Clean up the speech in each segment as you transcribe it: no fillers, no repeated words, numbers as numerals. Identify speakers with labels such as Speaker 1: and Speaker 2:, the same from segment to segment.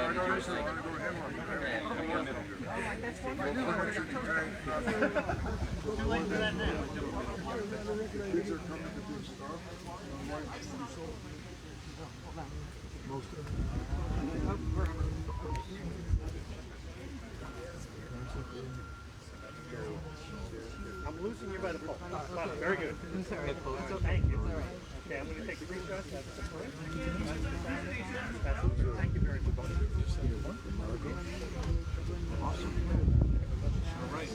Speaker 1: I'm losing you by the pole. Very good. Thank you. Okay, I'm going to take the screenshot. That's the point. Thank you very much. Awesome. All right.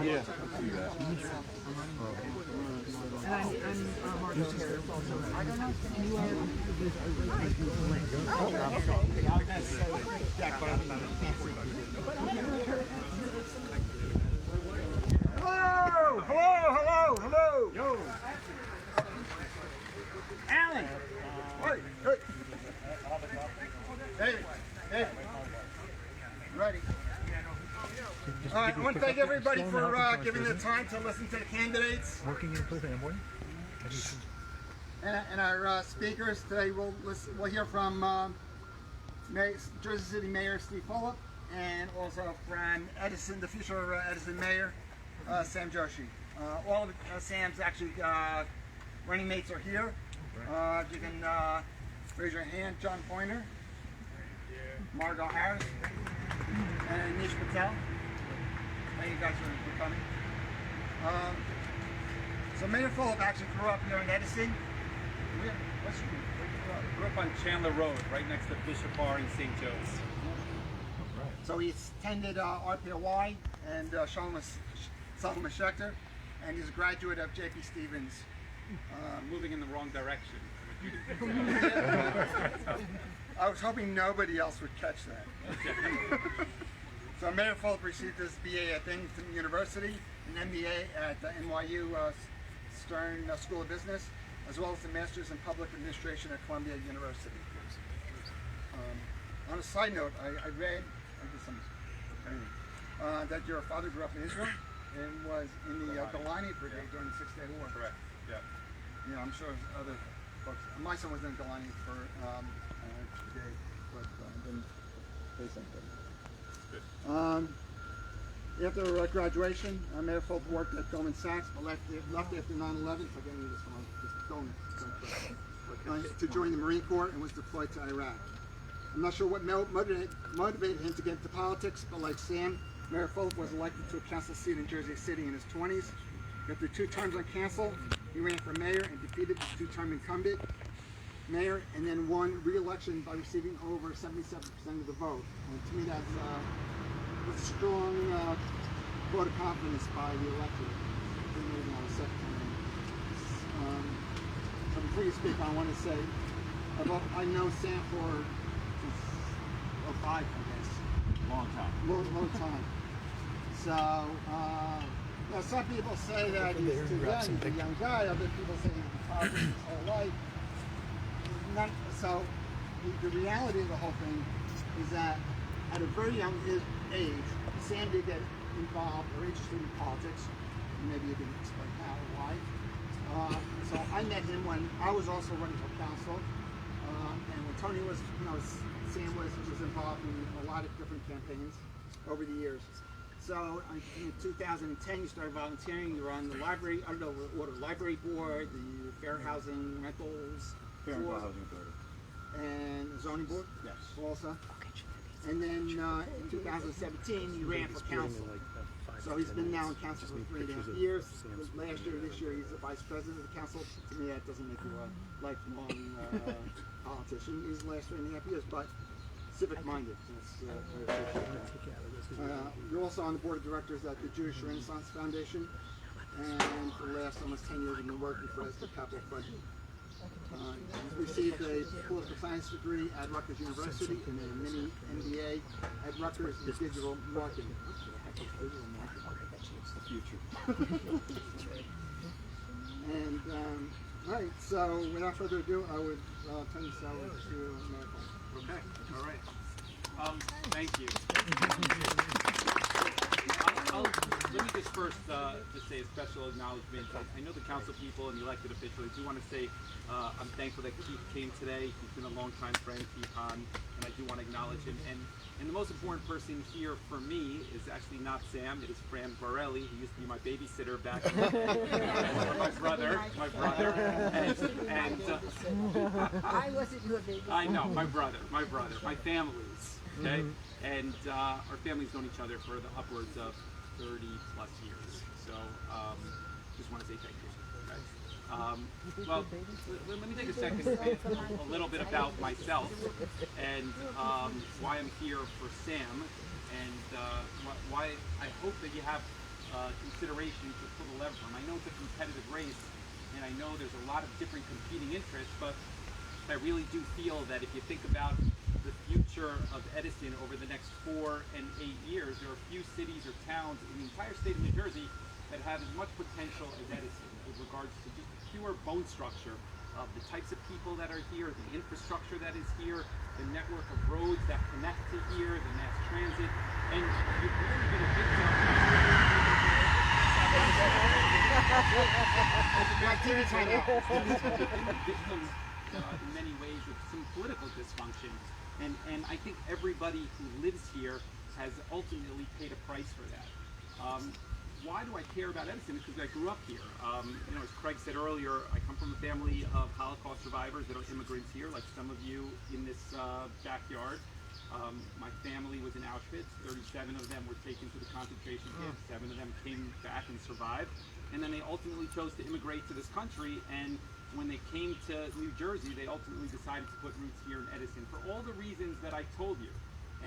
Speaker 2: Yeah.
Speaker 3: And I'm Marcos here also. I don't know. You are.
Speaker 1: Hello. Yo. Alan. Hey. Ready. All right, I want to thank everybody for giving the time to listen to the candidates.
Speaker 2: Working in Plymouth, boy.
Speaker 1: And our speakers today, we'll hear from Jersey City Mayor Steve Fulop, and also from Edison, the future Edison Mayor, Sam Joshi. All of Sam's actually running mates are here. You can raise your hand. John Pointer, Margot Harris, and Nish Patel. Thank you guys for coming. So Mayor Fulop actually grew up here in Edison.
Speaker 4: Grew up on Chandler Road, right next to Bishop Bar in St. Joe's.
Speaker 1: So he attended RPOY and Solomon Schechter, and he's a graduate of J.P. Stevens.
Speaker 4: Moving in the wrong direction.
Speaker 1: I was hoping nobody else would catch that. So Mayor Fulop received his BA at Binghamton University, an MBA at NYU Stern School of Business, as well as a Master's in Public Administration at Columbia University. On a side note, I read that your father grew up in Israel and was in the Golani Brigade during the Six-Day War.
Speaker 4: Correct. Yeah.
Speaker 1: Yeah, I'm sure other folks. My son was in Golani for a day, but didn't say something.
Speaker 4: Good.
Speaker 1: After graduation, Mayor Fulop worked at Goldman Sachs, but left after 9/11. Forget me this one, just going to join the Marine Corps and was deployed to Iraq. I'm not sure what motivated him to get into politics, but like Sam, Mayor Fulop was elected to a council seat in Jersey City in his 20s. After 2 terms on council, he ran for mayor and defeated the 2-term incumbent mayor, and then won re-election by receiving over 77% of the vote. And to me, that's a strong vote of confidence by the electorate. So before you speak, I want to say I know Sam for 05, I guess.
Speaker 4: Long time.
Speaker 1: Long time. So, some people say that he's too young, he's a young guy. Other people say he's been politics his whole life. So, the reality of the whole thing is that at a very young age, Sam did get involved or interested in politics. Maybe you can explain how or why. So I met him when I was also running for council, and when Tony was, Sam was involved in a lot of different campaigns over the years. So in 2010, you started volunteering. You were on the library, Order Library Board, the Fair Housing Rentals Board, and the Zoning Board.
Speaker 4: Yes.
Speaker 1: Also. And then in 2017, you ran for council. So he's been now in council for 3.5 years. This year, he's the vice president of the council. To me, that doesn't make you a lifelong politician. He's the last 3.5 years, but civic-minded. You're also on the board of directors at the Jewish Renaissance Foundation, and for the last almost 10 years, you've been working for the Capital Fund. He's received a political science degree at Rutgers University and a mini MBA at Rutgers in digital marketing.
Speaker 4: It's the future.
Speaker 1: And, all right, so without further ado, I would turn this over to Mayor Fulop.
Speaker 4: Okay, all right. Thank you. Let me just first just say a special acknowledgement. I know the council people and the elected officials. I do want to say I'm thankful that Keith came today. He's been a longtime friend, Keith Hahn, and I do want to acknowledge him. And the most important person here for me is actually not Sam. It is Fran Borelli, who used to be my babysitter back in the day. My brother. And
Speaker 2: I wasn't your baby.
Speaker 4: I know, my brother, my families, okay? And our families known each other for the upwards of 30 plus years. So just want to say thank you, guys. Well, let me take a second to say a little bit about myself and why I'm here for Sam and why I hope that you have consideration to pull the lever from. I know it's a competitive race and I know there's a lot of different competing interests, but I really do feel that if you think about the future of Edison over the next 4 and 8 years, there are few cities or towns in the entire state of New Jersey that have as much potential as Edison with regards to just pure bone structure of the types of people that are here, the infrastructure that is here, the network of roads that connect to here, the mass transit, and you've really been a victim. In many ways of some political dysfunction, and I think everybody who lives here has ultimately paid a price for that. Why do I care about Edison? Because I grew up here. You know, as Craig said earlier, I come from a family of Holocaust survivors that are immigrants here, like some of you in this backyard. My family was in Auschwitz. 37 of them were taken to the concentration camp. 7 of them came back and survived. And then they ultimately chose to immigrate to this country. And when they came to New Jersey, they ultimately decided to put roots here in Edison for all the reasons that I told you.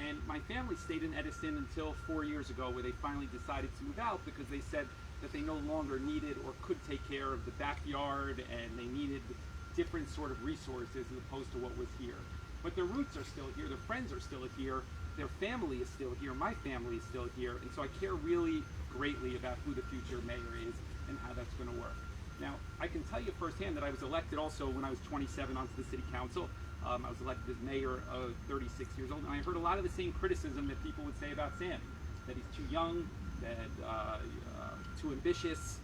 Speaker 4: And my family stayed in Edison until 4 years ago, where they finally decided to move out because they said that they no longer needed or could take care of the backyard, and they needed different sort of resources as opposed to what was here. But their roots are still here, their friends are still here, their family is still here, my family is still here, and so I care really greatly about who the future mayor is and how that's going to work. Now, I can tell you firsthand that I was elected also when I was 27 onto the city council. I was elected as mayor 36 years old, and I heard a lot of the same criticism that people would say about Sam, that he's too young, that too ambitious,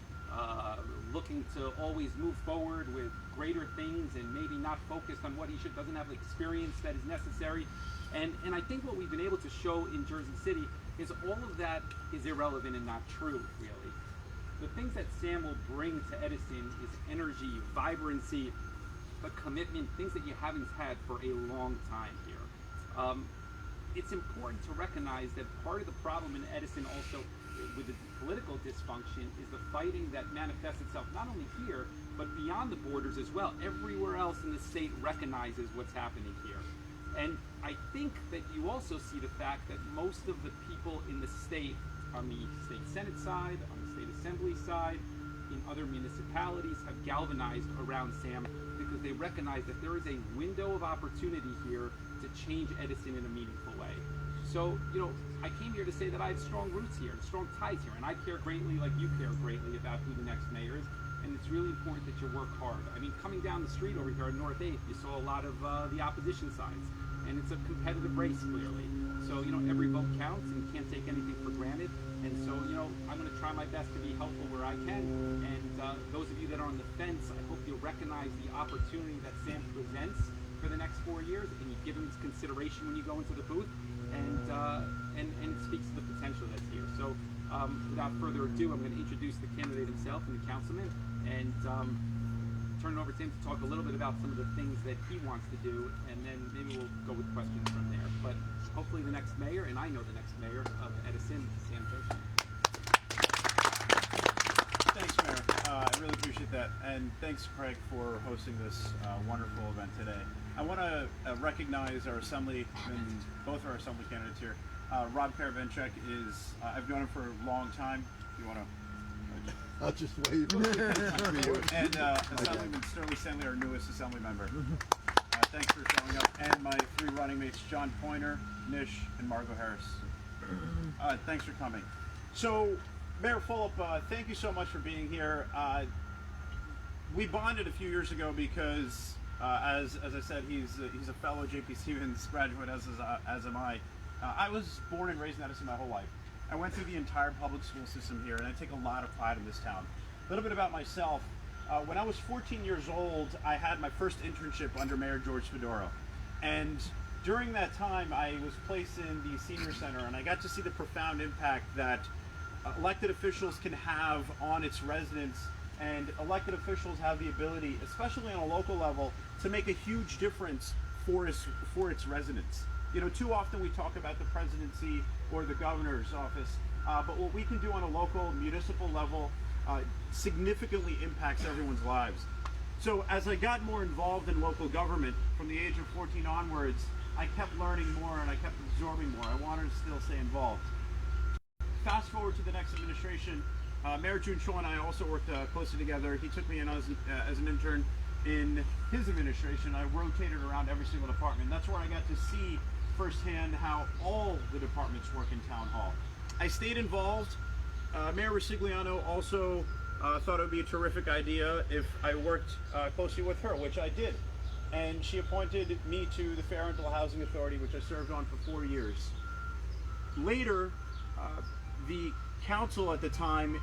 Speaker 4: looking to always move forward with greater things and maybe not focused on what he doesn't have the experience that is necessary. And I think what we've been able to show in Jersey City is all of that is irrelevant and not true, really. The things that Sam will bring to Edison is energy, vibrancy, a commitment, things that you haven't had for a long time here. It's important to recognize that part of the problem in Edison also with the political dysfunction is the fighting that manifests itself not only here, but beyond the borders as well. Everywhere else in the state recognizes what's happening here. And I think that you also see the fact that most of the people in the state, on the state senate side, on the state assembly side, in other municipalities, have galvanized around Sam because they recognize that there is a window of opportunity here to change Edison in a meaningful way. So, you know, I came here to say that I have strong roots here, strong ties here, and I care greatly, like you care greatly, about who the next mayor is, and it's really important that you work hard. I mean, coming down the street over here on North 8th, you saw a lot of the opposition signs, and it's a competitive race, clearly. So, you know, every vote counts, and you can't take anything for granted, and so, you know, I'm going to try my best to be helpful where I can, and those of you that are on the fence, I hope you'll recognize the opportunity that Sam presents for the next 4 years, and you give him consideration when you go into the booth, and it speaks to the potential that's here. So without further ado, I'm going to introduce the candidate himself and the councilman, and turn it over to him to talk a little bit about some of the things that he wants to do, and then maybe we'll go with questions from there. But hopefully the next mayor, and I know the next mayor of Edison, Sam Joshi.
Speaker 5: Thanks, Mayor. I really appreciate that. And thanks, Craig, for hosting this wonderful event today. I want to recognize our assemblymen, both our assembly candidates here. Rob Karavanchuk is, I've known him for a long time. If you want to...
Speaker 6: I'll just wait.
Speaker 5: And Assemblyman Sterling Stanley, our newest assembly member. Thanks for showing up. And my 3 running mates, John Pointer, Nish, and Margot Harris. Thanks for coming. So, Mayor Fulop, thank you so much for being here. We bonded a few years ago because, as I said, he's a fellow J.P. Stevens graduate, as am I. I was born and raised in Edison my whole life, I went through the entire public school system here, and I take a lot of pride in this town. A little bit about myself. When I was 14 years old, I had my first internship under Mayor George Fedoro. And during that time, I was placed in the senior center, and I got to see the profound impact that elected officials can have on its residents, and elected officials have the ability, especially on a local level, to make a huge difference for its residents. You know, too often we talk about the presidency or the governor's office, but what we can do on a local, municipal level significantly impacts everyone's lives. So as I got more involved in local government from the age of 14 onwards, I kept learning more and I kept absorbing more. I wanted to still stay involved. Fast forward to the next administration, Mayor June Shaw and I also worked closely together. He took me in as an intern in his administration. I rotated around every single department. That's where I got to see firsthand how all the departments work in Town Hall. I stayed involved. Mayor Rosigliano also thought it would be a terrific idea if I worked closely with her, which I did. And she appointed me to the Fair Rental Housing Authority, which I served on for 4 years. Later, the council at the time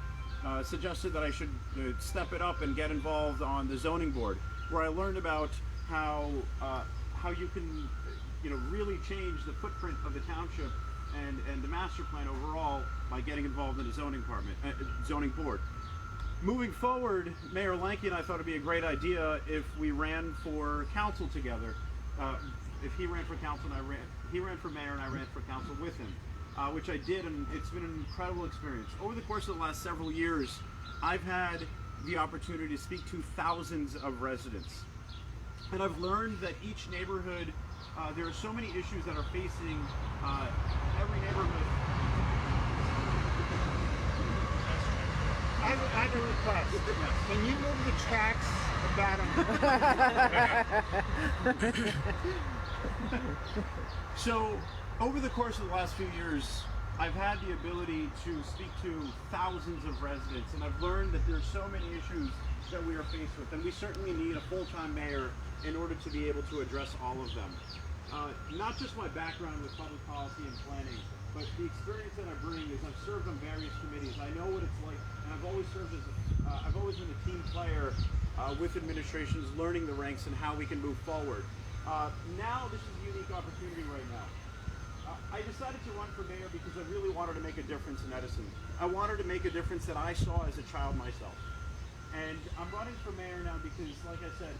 Speaker 5: suggested that I should step it up and get involved on the zoning board, where I learned about how you can really change the footprint of the township and the master plan overall by getting involved in the zoning board. Moving forward, Mayor Lanky and I thought it'd be a great idea if we ran for council together. If he ran for council and he ran for mayor and I ran for council with him, which I did, and it's been an incredible experience. Over the course of the last several years, I've had the opportunity to speak to thousands of residents. And I've learned that each neighborhood, there are so many issues that are facing every neighborhood.
Speaker 1: I have a request. Can you move the tracks about them?
Speaker 5: So, over the course of the last few years, I've had the ability to speak to thousands of residents, and I've learned that there's so many issues that we are faced with, and we certainly need a full-time mayor in order to be able to address all of them. Not just my background with public policy and planning, but the experience that I bring is I've served on various committees. I know what it's like, and I've always served as I've always been a team player with administrations, learning the ranks and how we can move forward. Now this is a unique opportunity right now. I decided to run for mayor because I really wanted to make a difference in Edison. I wanted to make a difference that I saw as a child myself. And I'm running for mayor now because, like I said,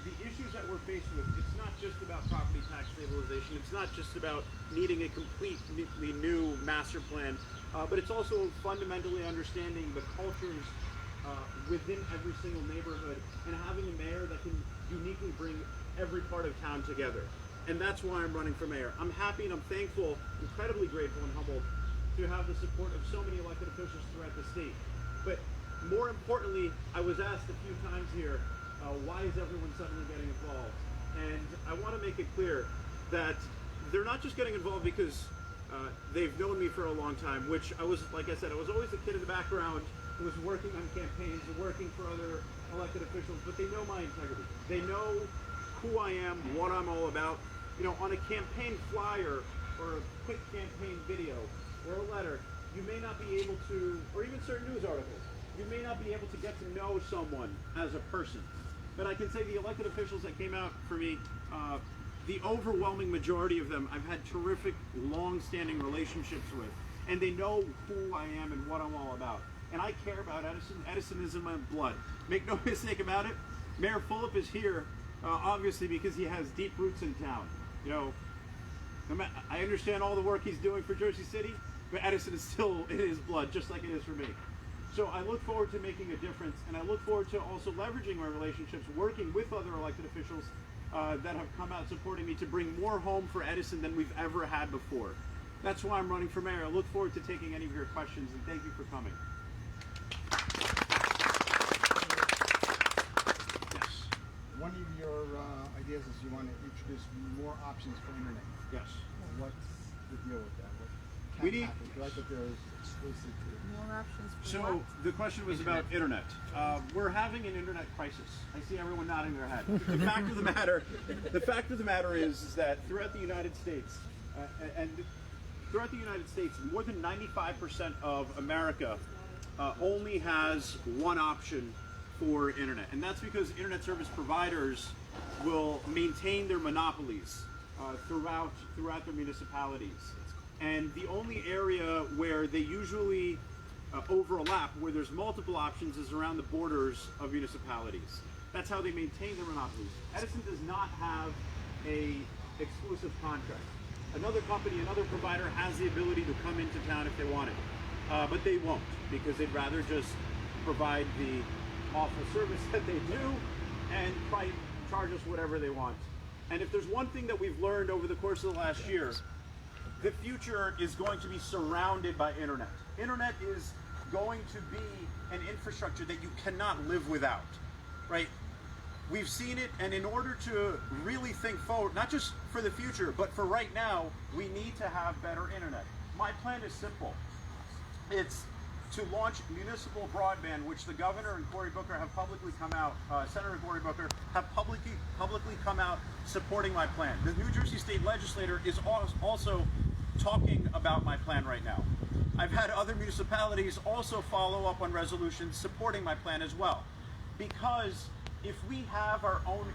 Speaker 5: the issues that we're faced with, it's not just about property tax stabilization, it's not just about needing a completely new master plan, but it's also fundamentally understanding the cultures within every single neighborhood and having a mayor that can uniquely bring every part of town together. And that's why I'm running for mayor. I'm happy and I'm thankful, incredibly grateful and humbled to have the support of so many elected officials throughout the state. But more importantly, I was asked a few times here, why is everyone suddenly getting involved? And I want to make it clear that they're not just getting involved because they've known me for a long time, which I was, like I said, I was always the kid in the background who was working on campaigns and working for other elected officials, but they know my integrity. They know who I am, what I'm all about. You know, on a campaign flyer or a quick campaign video or a letter, you may not be able to, or even certain news articles, you may not be able to get to know someone as a person. But I can say the elected officials that came out for me, the overwhelming majority of them I've had terrific, long-standing relationships with. And they know who I am and what I'm all about. And I care about Edison. Edison is in my blood. Make no mistake about it. Mayor Fulop is here, obviously, because he has deep roots in town. You know, I understand all the work he's doing for Joshi City, but Edison is still in his blood, just like it is for me. So I look forward to making a difference, and I look forward to also leveraging my relationships, working with other elected officials that have come out supporting me to bring more home for Edison than we've ever had before. That's why I'm running for mayor. I look forward to taking any of your questions, and thank you for coming. Yes.
Speaker 1: One of your ideas is you want to introduce more options for internet.
Speaker 5: Yes.
Speaker 1: What's the deal with that? What
Speaker 5: We
Speaker 1: can
Speaker 5: need-
Speaker 1: happen? Do you like that there's exclusive to
Speaker 3: More options for
Speaker 5: So
Speaker 3: what?
Speaker 5: the question was about internet. We're having an internet crisis. I see everyone nodding their head. The fact of the matter is that throughout the United States, and throughout the United States, more than 95% of America only has one option for internet, and that's because internet service providers will maintain their monopolies throughout their municipalities. And the only area where they usually overlap, where there's multiple options, is around the borders of municipalities. That's how they maintain their monopolies. Edison does not have a exclusive contract. Another company, another provider has the ability to come into town if they wanted, but they won't, because they'd rather just provide the awful service that they do and charge us whatever they want. And if there's one thing that we've learned over the course of the last year, the future is going to be surrounded by internet. Internet is going to be an infrastructure that you cannot live without, right? We've seen it, and in order to really think forward, not just for the future, but for right now, we need to have better internet. My plan is simple. It's to launch municipal broadband, which the governor and Cory Booker have publicly come out, Senator Cory Booker have publicly come out supporting my plan. The New Jersey State Legislature is also talking about my plan right now. I've had other municipalities also follow up on resolutions supporting my plan as well. Because if we have our own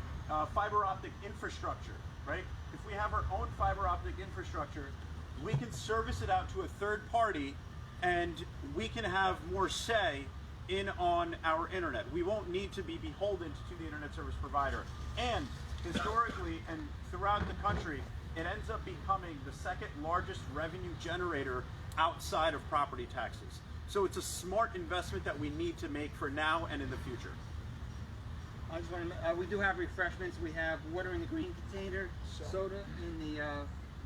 Speaker 5: fiber optic infrastructure, right? If we have our own fiber optic infrastructure, we can service it out to a third party, and we can have more say in on our internet. We won't need to be beholden to the internet service provider. And historically and throughout the country, it ends up becoming the second largest revenue generator outside of property taxes. So it's a smart investment that we need to make for now and in the future.
Speaker 2: I just want to, we do have refreshments. We have water in the green container, soda in the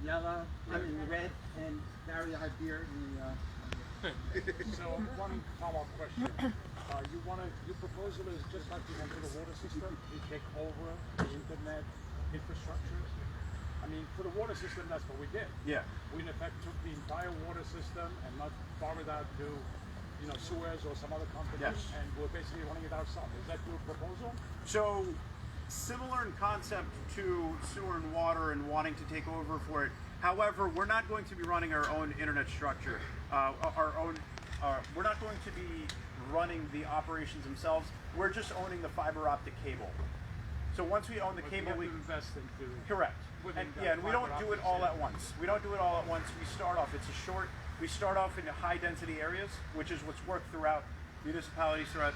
Speaker 2: yellow, in the red, and Barry, I have beer in the.
Speaker 7: So one follow-up question. Your proposal is just like you went to the water system, you take over the internet infrastructure. I mean, for the water system, that's what we did.
Speaker 5: Yeah.
Speaker 7: We in effect took the entire water system and not borrowed out to, Suez or some other company,
Speaker 5: Yes.
Speaker 7: and we're basically running it ourselves. Is that your proposal?
Speaker 5: So similar in concept to sewer and water and wanting to take over for it. However, we're not going to be running our own internet structure. We're not going to be running the operations themselves. We're just owning the fiber optic cable. So once we own the
Speaker 7: But
Speaker 5: cable,
Speaker 7: we
Speaker 5: we
Speaker 7: have to invest into.
Speaker 5: correct.
Speaker 7: Within
Speaker 5: And
Speaker 7: that
Speaker 5: yeah, and we don't
Speaker 7: fiber
Speaker 5: do it
Speaker 7: optics,
Speaker 5: all
Speaker 7: yeah.
Speaker 5: at once. We don't do it all at once. We start off. We start off in high density areas, which is what's worked throughout municipalities throughout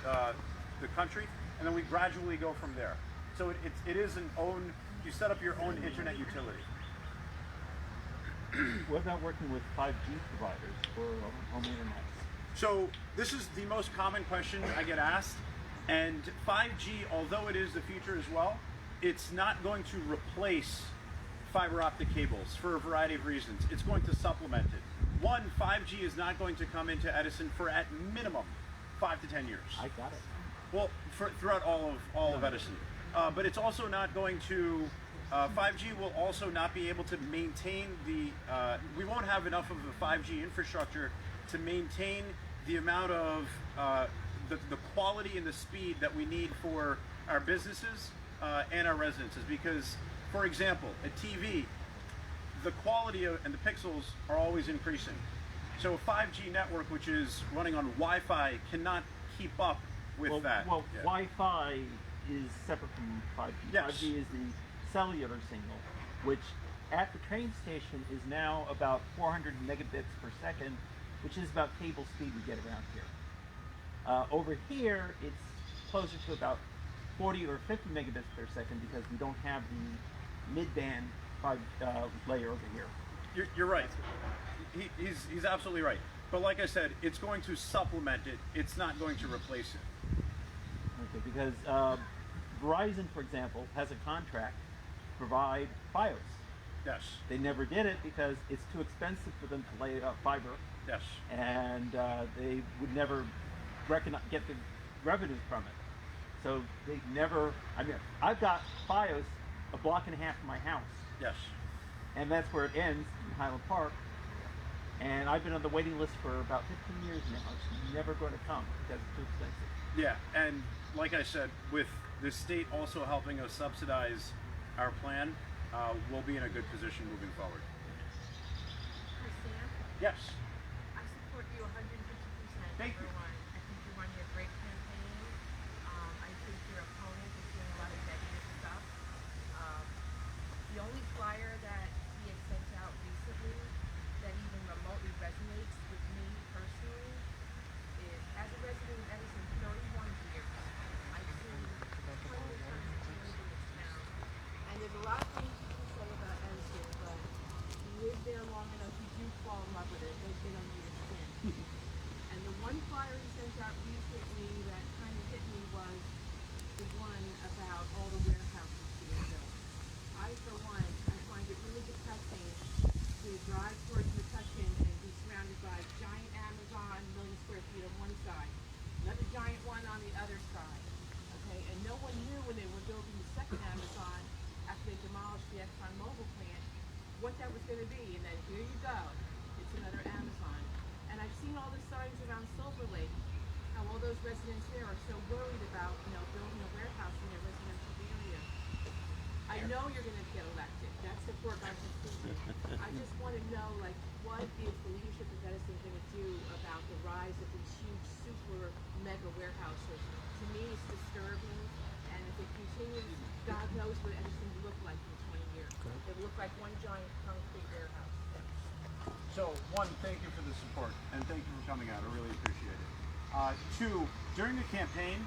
Speaker 5: the country, and then we gradually go from there. So it is an own. You set up your own internet utility.
Speaker 8: What about working with 5G providers for home internet?
Speaker 5: So this is the most common question I get asked, and 5G, although it is the future as well, it's not going to replace fiber optic cables for a variety of reasons. It's going to supplement it. One, 5G is not going to come into Edison for at minimum 5 to 10 years.
Speaker 8: I got it.
Speaker 5: Well, throughout all of Edison, but it's also not going to. 5G will also not be able to maintain the. We won't have enough of a 5G infrastructure to maintain the amount of the quality and the speed that we need for our businesses and our residences. Because, for example, a TV, the quality and the pixels are always increasing. So a 5G network, which is running on Wi-Fi, cannot keep up with that.
Speaker 8: Well,
Speaker 5: Yeah.
Speaker 8: Wi-Fi is separate from 5G.
Speaker 5: Yes.
Speaker 8: 5G is the cellular signal, which at the train station is now about 400 megabits per second, which is about cable speed we get around here. Over here, it's closer to about 40 or 50 megabits per second because we don't have the mid-band layer over here.
Speaker 5: You're right. He's absolutely right. But like I said, it's going to supplement it. It's not going to replace it.
Speaker 8: Okay, because Verizon, for example, has a contract to provide FiOS.
Speaker 5: Yes.
Speaker 8: They never did it because it's too expensive for them to lay up fiber,
Speaker 5: Yes.
Speaker 8: and they would never get the revenues from it. So they never. I mean, I've got FiOS a block and a half from my house,
Speaker 5: Yes.
Speaker 8: and that's where it ends in Highland Park. And I've been on the waiting list for about 15 years now. It's never going to come because it's too expensive.
Speaker 5: Yeah, and like I said, with the state also helping us subsidize our plan, we'll be in a good position moving forward.
Speaker 3: Hi, Sam.
Speaker 5: Yes.
Speaker 3: I support you 150%.
Speaker 5: Thank you.
Speaker 3: Number one, I think you're running a great campaign. I think your opponent is doing a lot of negative stuff. The only flyer that he had sent out recently that even remotely resonates with me personally is, as a resident of Edison, 31 years, I've seen plenty of times change in this town. And there's a lot of things you can say about Edison, but you live there long enough, you do fall in love with it. They get under your skin. And the one flyer he sent out recently that kind of hit me was the one about all the warehouses being built. I, for one, I find it really depressing to drive towards McCutcheon and be surrounded by giant Amazon, million square feet on one side, another giant one on the other side. Okay, and no one knew when they were building the second Amazon after they demolished the ExxonMobil plant what that was going to be. And then here you go, it's another Amazon. And I've seen all the signs around Silver Lake, how all those residents there are so worried about, building a warehouse in their residential area. I know you're going to get elected. That's the foregone conclusion. I just want to know, what is the leadership of Edison going to do about the rise of these huge, super, mega warehouses? To me, it's disturbing. And if it continues, God knows what Edison will look like in 20 years. It will look like one giant concrete warehouse.
Speaker 5: So, one, thank you for the support, and thank you for coming out. I really appreciate it. Two, during the campaign,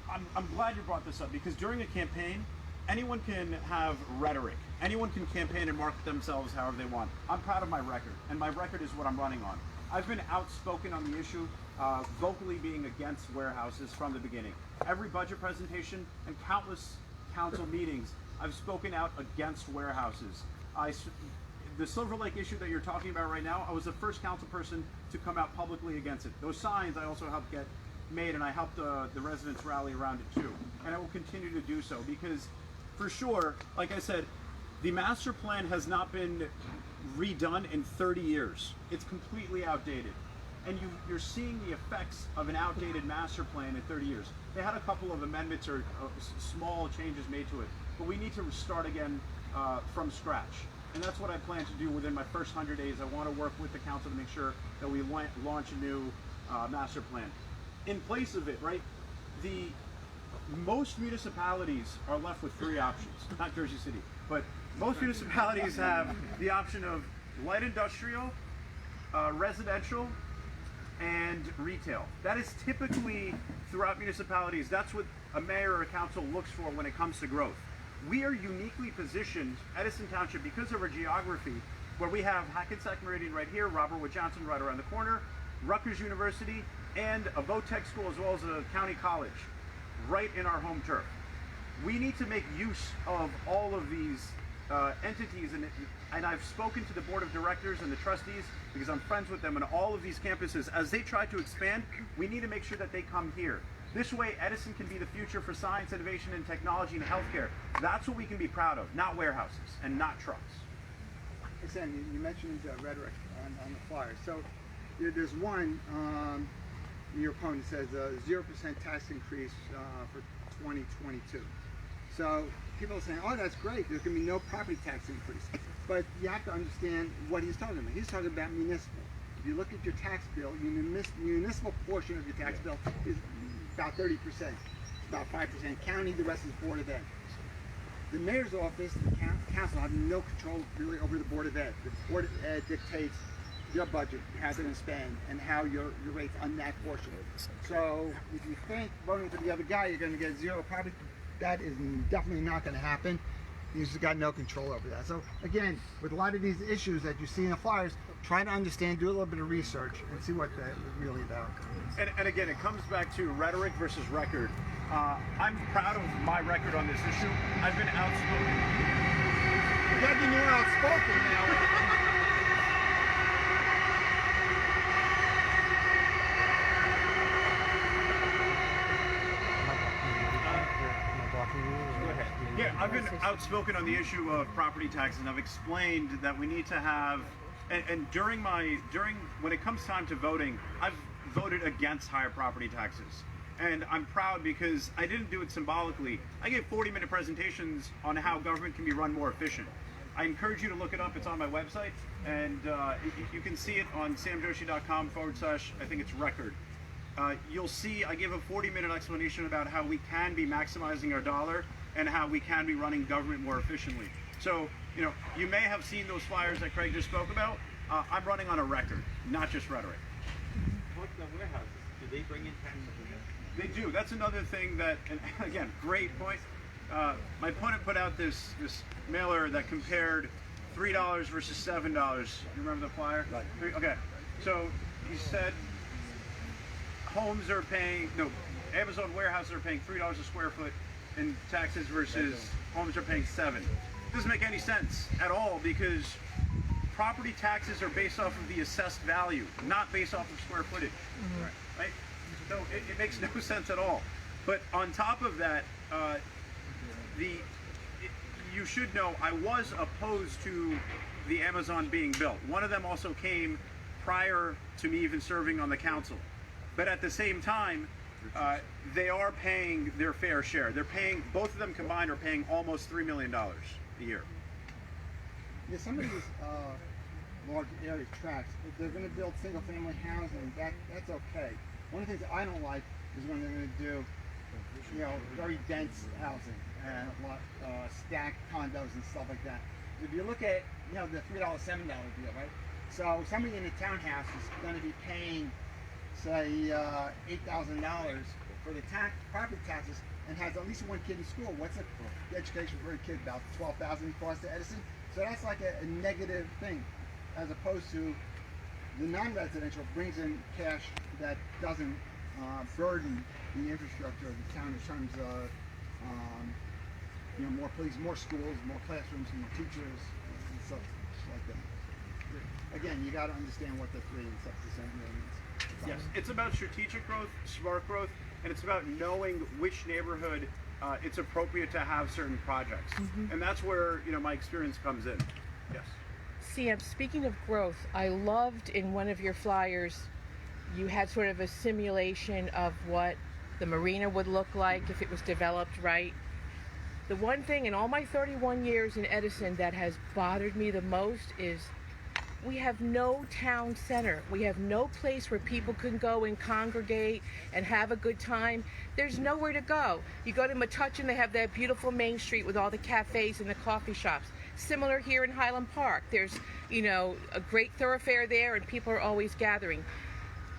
Speaker 5: I'm glad you brought this up, because during a campaign, anyone can have rhetoric. Anyone can campaign and market themselves however they want. I'm proud of my record, and my record is what I'm running on. I've been outspoken on the issue, vocally being against warehouses from the beginning. Every budget presentation and countless council meetings, I've spoken out against warehouses. The Silver Lake issue that you're talking about right now, I was the first council person to come out publicly against it. Those signs I also helped get made, and I helped the residents rally around it too. And I will continue to do so, because for sure, like I said, the master plan has not been redone in 30 years. It's completely outdated. And you're seeing the effects of an outdated master plan in 30 years. They had a couple of amendments or small changes made to it, but we need to start again from scratch. And that's what I plan to do within my first 100 days. I want to work with the council to make sure that we launch a new master plan. In place of it, right, most municipalities are left with three options. Not Jersey City, but most municipalities have the option of light industrial, residential, and retail. That is typically, throughout municipalities, that's what a mayor or a council looks for when it comes to growth. We are uniquely positioned, Edison Township, because of our geography, where we have Hackensack Meridian right here, Robert Wood Johnson right around the corner, Rutgers University, and a VOTEC school, as well as a county college right in our home turf. We need to make use of all of these entities, and I've spoken to the board of directors and the trustees, because I'm friends with them, and all of these campuses, as they try to expand, we need to make sure that they come here. This way, Edison can be the future for science, innovation, and technology and healthcare. That's what we can be proud of, not warehouses and not trucks.
Speaker 1: Sam, you mentioned rhetoric on the flyer. So there's one, your opponent says 0% tax increase for 2022. So people are saying, oh, that's great, there's going to be no property tax increase. But you have to understand what he's talking about. He's talking about municipal. If you look at your tax bill, your municipal portion of your tax bill is about 30%, about 5% county, the rest is Board of Ed. The mayor's office, the council have no control really over the Board of Ed. The Board of Ed dictates your budget, how they're going to spend, and how your rates on that portion. So if you think voting for the other guy, you're going to get zero property, that is definitely not going to happen. He's got no control over that. So again, with a lot of these issues that you see in the flyers, try to understand, do a little bit of research, and see what they're really about.
Speaker 5: And again, it comes back to rhetoric versus record. I'm proud of my record on this issue. I've been outspoken.
Speaker 1: You got to be more outspoken now.
Speaker 5: Yeah, I've been outspoken on the issue of property taxes, and I've explained that we need to have, and during when it comes time to voting, I've voted against higher property taxes. And I'm proud because I didn't do it symbolically. I gave 40-minute presentations on how government can be run more efficient. I encourage you to look it up. It's on my website, and you can see it on samjoshi.com / I think it's record. You'll see I give a 40-minute explanation about how we can be maximizing our dollar and how we can be running government more efficiently. So, you may have seen those flyers that Craig just spoke about. I'm running on a record, not just rhetoric.
Speaker 8: What the warehouses? Do they bring in taxes?
Speaker 5: They do. That's another thing that, and again, great point. My opponent put out this mailer that compared $3 versus $7. You remember the flyer? Right. Okay. So he said Amazon warehouses are paying $3 a square foot in taxes versus homes are paying $7. It doesn't make any sense at all because property taxes are based off of the assessed value, not based off of square footage. Mm-hmm. Right? So it makes no sense at all. But on top of that, you should know I was opposed to the Amazon being built. One of them also came prior to me even serving on the council. But at the same time, they are paying their fair share. They're paying, both of them combined are paying almost $3 million a year.
Speaker 1: Yeah, some of these large area tracts, if they're going to build single-family housing, that's okay. One of the things I don't like is when they're going to do, very dense housing and stacked condos and stuff like that.
Speaker 2: If you look at, the $3, $7 deal, right? So somebody in a townhouse is going to be paying, say, $8,000 for the property taxes and has at least one kid in school. What's the education for a kid? About $12,000 cost to Edison. So that's like a negative thing, as opposed to the non-residential brings in cash that doesn't burden the infrastructure of the town in terms of more police, more schools, more classrooms, more teachers, and stuff like that. Again, you got to understand what the 3 and 6% means.
Speaker 5: Yes, it's about strategic growth, smart growth, and it's about knowing which neighborhood it's appropriate to have certain projects. Mm-hmm. And that's where my experience comes in. Yes.
Speaker 3: Sam, speaking of growth, I loved in one of your flyers, you had sort of a simulation of what the marina would look like if it was developed right. The one thing in all my 31 years in Edison that has bothered me the most is we have no town center. We have no place where people can go and congregate and have a good time. There's nowhere to go. You go to Metuchen, they have that beautiful main street with all the cafes and the coffee shops. Similar here in Highland Park. There's, a great thoroughfare there and people are always gathering.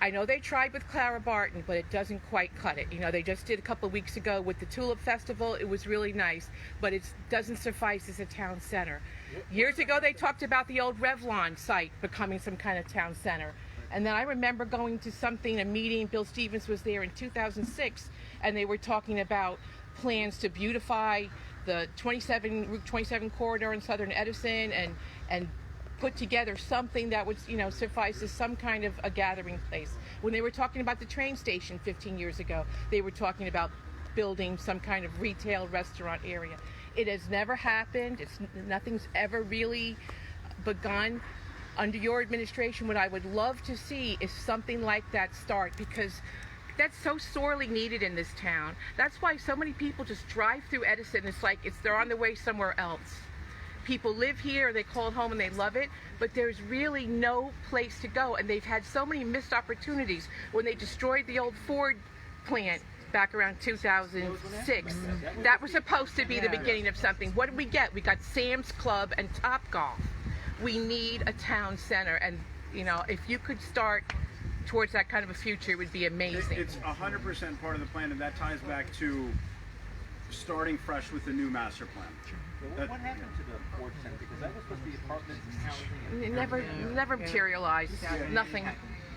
Speaker 3: I know they tried with Clara Barton, but it doesn't quite cut it. They just did a couple of weeks ago with the Tulip Festival. It was really nice, but it doesn't suffice as a town center. Years ago, they talked about the old Revlon site becoming some kind of town center. And then I remember going to a meeting, Bill Stevens was there in 2006, and they were talking about plans to beautify the Route 27 corridor in southern Edison and put together something that would, suffice as some kind of a gathering place. When they were talking about the train station 15 years ago, they were talking about building some kind of retail restaurant area. It has never happened. Nothing's ever really begun. Under your administration, what I would love to see is something like that start, because that's so sorely needed in this town. That's why so many people just drive through Edison. It's like they're on their way somewhere else. People live here, they call it home and they love it, but there's really no place to go. And they've had so many missed opportunities. When they destroyed the old Ford plant back around 2006, that was supposed to be the beginning of something. What did we get? We got Sam's Club and Topgolf. We need a town center, and if you could start towards that kind of a future, it would be amazing.
Speaker 5: It's 100% part of the plan, and that ties back to starting fresh with the new master plan.
Speaker 8: What happened to the Ford Center? Because that was supposed to be apartments and housing.
Speaker 3: It never materialized. Nothing.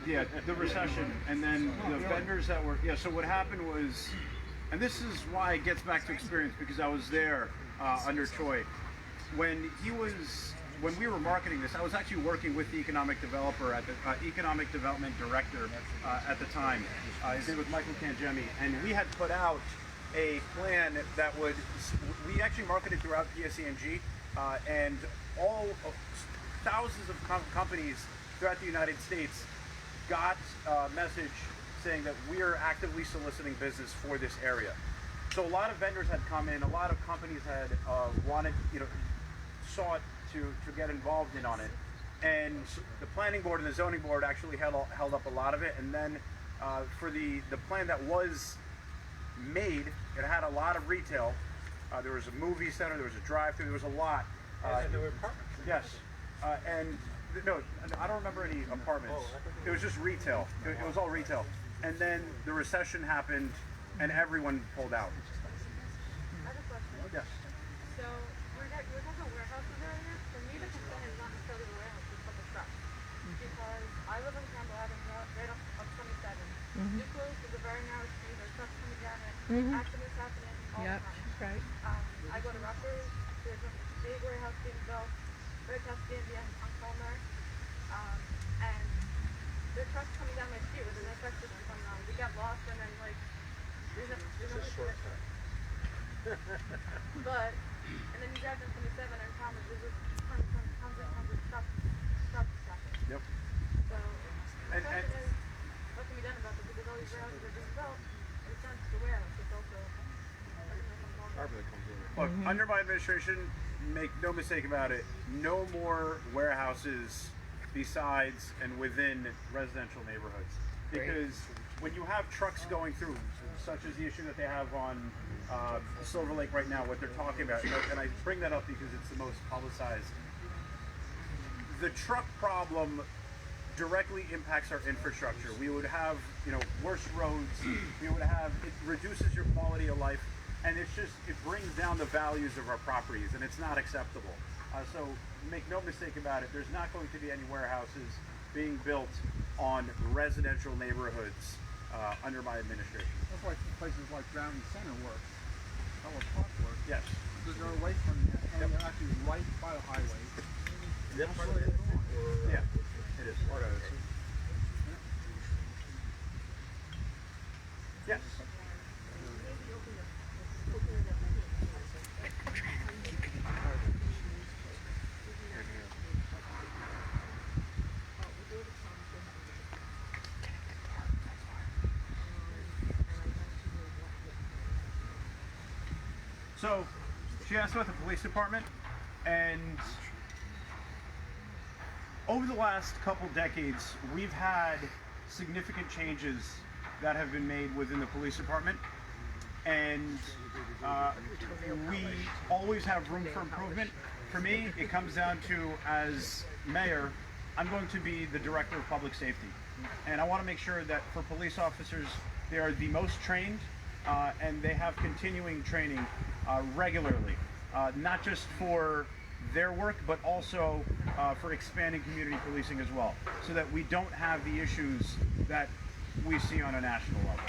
Speaker 5: Yeah, the recession, and then the vendors that were, so what happened was, and this is why it gets back to experience, because I was there under Troy. When we were marketing this, I was actually working with the economic developer at the economic development director at the time. His name was Michael Cangemi, and we had put out a plan that we actually marketed throughout PSENG, and thousands of companies throughout the United States got a message saying that we are actively soliciting business for this area. So a lot of vendors had come in, a lot of companies had wanted, sought to get involved in on it. And the planning board and the zoning board actually held up a lot of it. And then for the plan that was made, it had a lot of retail. There was a movie center, there was a drive-thru, there was a lot.
Speaker 7: And there were apartments.
Speaker 5: Yes, and no, I don't remember any apartments. It was just retail. It was all retail. And then the recession happened, and everyone pulled out.
Speaker 9: I have a question.
Speaker 5: Yes.
Speaker 9: So we're talking about warehouses earlier. For me, the concern is not necessarily the warehouse, it's but the trucks. Because I live on Campbell Avenue, right up 27. You close to the very narrow street, there's trucks coming down it, accidents happening all the time.
Speaker 3: Right.
Speaker 9: I go to Rutgers, there's a big warehouse being built, right past the Indian on Colmer. And there are trucks coming down my street with an infection coming on. We got lost and then like, there's no shortcut. But, and then you drive down 27 and Thomas, there's just tons of trucks traffic.
Speaker 5: Yep.
Speaker 9: So, the
Speaker 5: And-
Speaker 9: question is, what can be done about this? Because all these warehouses are being built, it's not just the warehouse, it's also
Speaker 5: Look, under my administration, make no mistake about it, no more warehouses besides and within residential neighborhoods. Because when you have trucks going through, such as the issue that they have on Silver Lake right now, what they're talking about, and I bring that up because it's the most publicized, the truck problem directly impacts our infrastructure. We would have, worse roads. We would have, it reduces your quality of life, and it brings down the values of our properties, and it's not acceptable. So make no mistake about it, there's not going to be any warehouses being built on residential neighborhoods under my administration.
Speaker 1: That's why places like Brown Center works, Howard Park works.
Speaker 5: Yes.
Speaker 1: Because they're away from you, and they're actually right by the highway.
Speaker 6: Is that part of it?
Speaker 5: Yeah, it is.
Speaker 6: Part of it.
Speaker 5: Yes. So, she asked about the police department, and over the last couple decades, we've had significant changes that have been made within the police department, and we always have room for improvement. For me, it comes down to, as mayor, I'm going to be the director of public safety, and I want to make sure that for police officers, they are the most trained, and they have continuing training regularly, not just for their work, but also for expanding community policing as well, so that we don't have the issues that we see on a national level.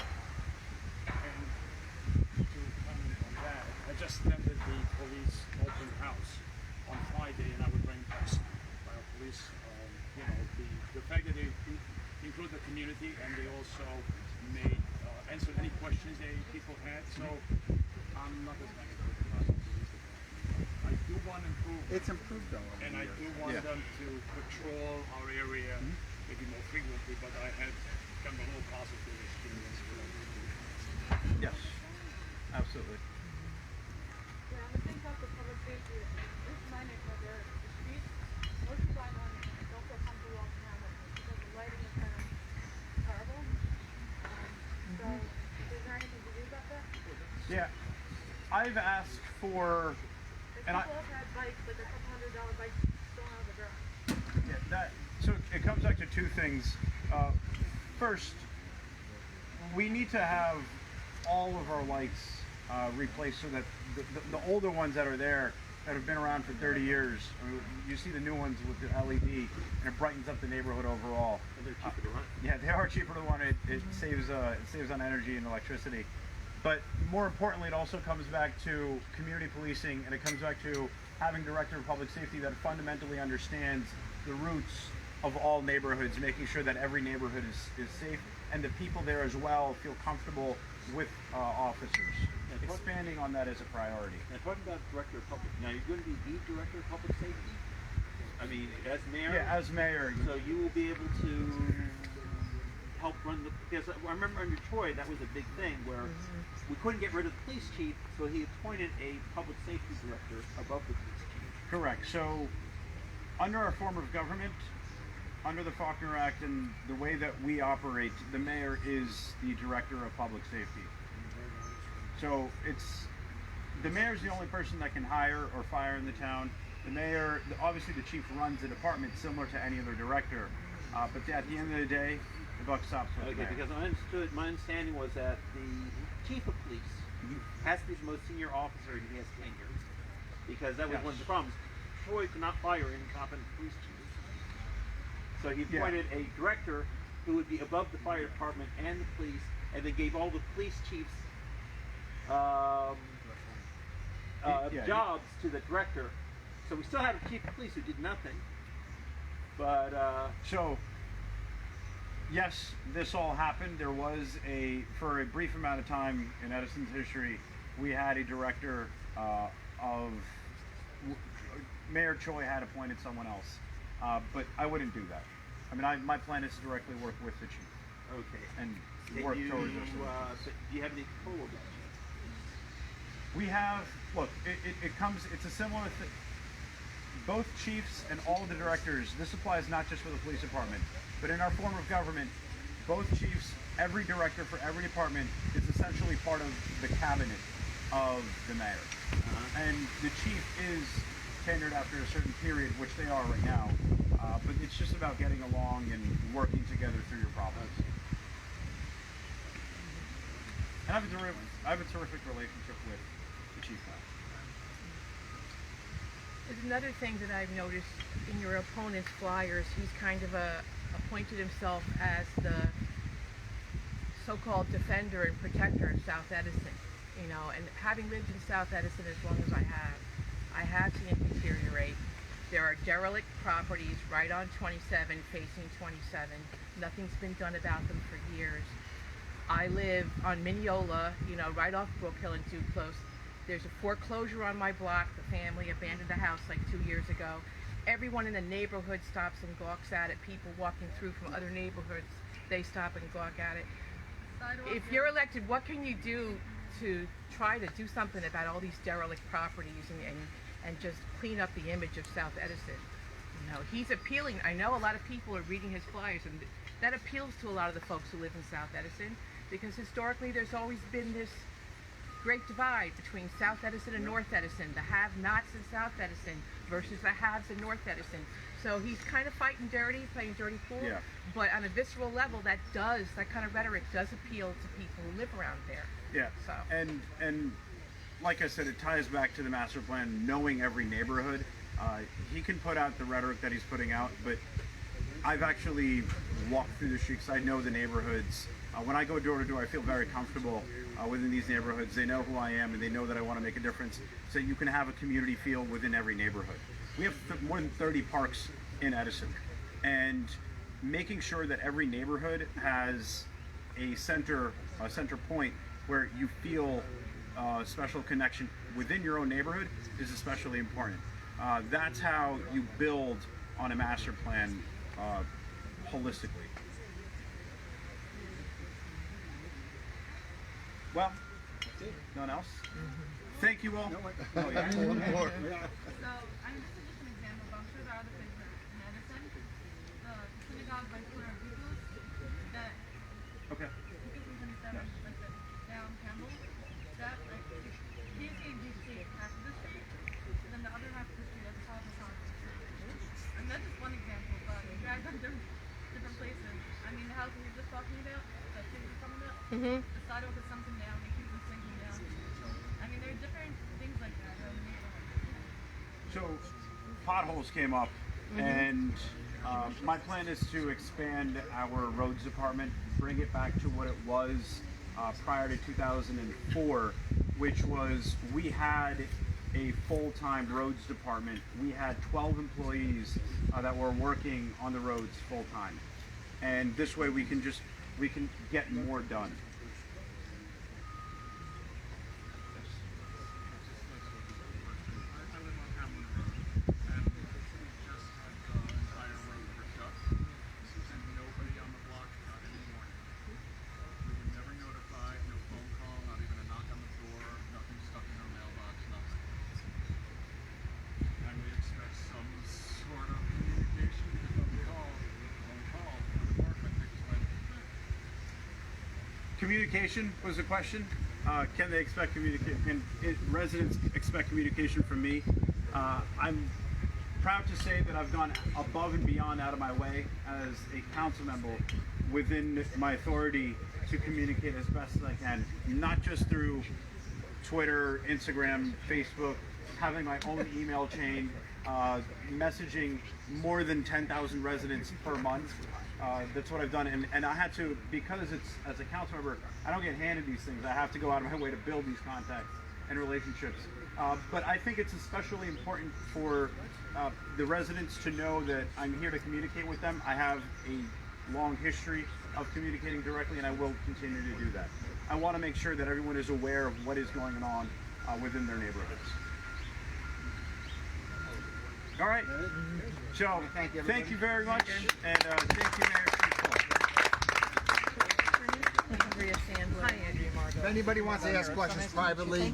Speaker 7: And to comment on that, I just attended the police open house on Friday, and I would bring us by our police, the fact that they include the community, and they also made answered any questions people had. So I'm not as negative about the police department. I do want improvement.
Speaker 1: It's improved though.
Speaker 7: And I do want them to patrol our area maybe more frequently, but I had kind of a little positive experience with it.
Speaker 5: Yes, absolutely.
Speaker 9: Yeah, I'm thinking about the public safety. This is my neighborhood. The streets, most people I know don't feel comfortable walking around it because the lighting is kind of terrible. So, is there anything to do about that?
Speaker 5: Yeah, I've asked for,
Speaker 9: Like
Speaker 5: and
Speaker 9: people have had bikes, like a couple $100 bikes still out of the garage.
Speaker 5: so it comes back to two things. First, we need to have all of our lights replaced so that the older ones that are there that have been around for 30 years, you see the new ones with the LED, and it brightens up the neighborhood overall.
Speaker 6: And they're cheaper to run.
Speaker 5: Yeah, they are cheaper to run. It saves on energy and electricity. But more importantly, it also comes back to community policing, and it comes back to having a director of public safety that fundamentally understands the roots of all neighborhoods, making sure that every neighborhood is safe, and the people there as well feel comfortable with officers. Expanding on that is a priority.
Speaker 10: Now, talking about director of public, now you're going to be the director of public safety. I mean, as mayor.
Speaker 5: Yeah, as mayor.
Speaker 10: So you will be able to help run the. Because I remember under Troy, that was a big thing where we couldn't get rid of the police chief, so he appointed a public safety director above the police chief.
Speaker 5: Correct. So, under our form of government, under the Faulkner Act and the way that we operate, the mayor is the director of public safety. So the mayor's the only person that can hire or fire in the town. The mayor, obviously the chief runs a department similar to any other director, but at the end of the day, the buck stops with the
Speaker 10: Okay,
Speaker 5: mayor.
Speaker 10: because my understanding was that the chief of police has to be the most senior officer and he has tenure. Because that was one of the problems. Troy could not fire incompetent police chiefs. So he appointed a director who would be above the fire department and the police, and they gave all the police chiefs jobs to the director. So we still had a chief of police who did nothing. But
Speaker 5: So, yes, this all happened. There was for a brief amount of time in Edison's history, we had a director Mayor Choi had appointed someone else, but I wouldn't do that. I mean, my plan is to directly work with the chief
Speaker 10: okay.
Speaker 5: and
Speaker 10: Can
Speaker 5: work
Speaker 10: you,
Speaker 5: towards this.
Speaker 10: so do you have any control over that?
Speaker 5: We have, look, it's a similar thing. Both chiefs and all of the directors, this applies not just for the police department, but in our form of government, both chiefs, every director for every department is essentially part of the cabinet of the mayor. And the chief is tenured after a certain period, which they are right now, but it's just about getting along and working together through your problems. And I have a terrific relationship with the chief now.
Speaker 3: There's another thing that I've noticed in your opponent's flyers. He's kind of appointed himself as the so-called defender and protector of South Edison. You know, and having lived in South Edison as long as I have seen it deteriorate. There are derelict properties right on 27, facing 27. Nothing's been done about them for years. I live on Mineola, you know, right off Brook Hill and Duclos. There's a foreclosure on my block. The family abandoned the house like 2 years ago. Everyone in the neighborhood stops and gawks at it. People walking through from other neighborhoods, they stop and gawk at it. If you're elected, what can you do to try to do something about all these derelict properties and just clean up the image of South Edison? You know, he's appealing. I know a lot of people are reading his flyers, and that appeals to a lot of the folks who live in South Edison, because historically there's always been this great divide between South Edison and North Edison, the have-nots in South Edison versus the haves in North Edison. So he's kind of fighting dirty, playing dirty pool, but on a visceral level, that kind of rhetoric does appeal to people who live around there.
Speaker 5: Yeah,
Speaker 3: so.
Speaker 5: And like I said, it ties back to the master plan, knowing every neighborhood. He can put out the rhetoric that he's putting out, but I've actually walked through the streets. I know the neighborhoods. When I go door to door, I feel very comfortable within these neighborhoods. They know who I am, and they know that I want to make a difference. So you can have a community feel within every neighborhood. We have more than 30 parks in Edison, and making sure that every neighborhood has a center point where you feel a special connection within your own neighborhood is especially important. That's how you build on a master plan holistically. Well, no one else? Thank you all.
Speaker 1: Oh, yeah. One more. Yeah.
Speaker 9: So, I'm just an example, but I'm sure there are other places in Edison. The synagogue by corner of Duclos, that
Speaker 5: Okay.
Speaker 9: Duclos and 27, like the down Campbell, that, like, DC and DC, half of the street, and then the other half of the street, that's all the south of the street. And that's just one example, but if you guys have different places, I mean, the house we were just talking about, the thing we're talking about, the sidewalk is something down, they keep them sinking down. I mean, there are different things like that in the neighborhood.
Speaker 5: So potholes came up, and my plan is to expand our roads department, bring it back to what it was prior to 2004, which was we had a full-time roads department. We had 12 employees that were working on the roads full-time, and this way we can get more done. Communication was the question. Can they expect communication? Can residents expect communication from me? I'm proud to say that I've gone above and beyond out of my way as a council member within my authority to communicate as best as I can, not just through Twitter, Instagram, Facebook, having my own email chain, messaging more than 10,000 residents per month. That's what I've done, and I had to, because it's, as a council member, I don't get handed these things. I have to go out of my way to build these contacts and relationships. But I think it's especially important for the residents to know that I'm here to communicate with them. I have a long history of communicating directly, and I will continue to do that. I want to make sure that everyone is aware of what is going on within their neighborhoods. All right. So, thank you very much, and thank you, Mayor.
Speaker 3: Maria Sandler, Andrea Margot.
Speaker 1: If anybody wants to ask questions privately,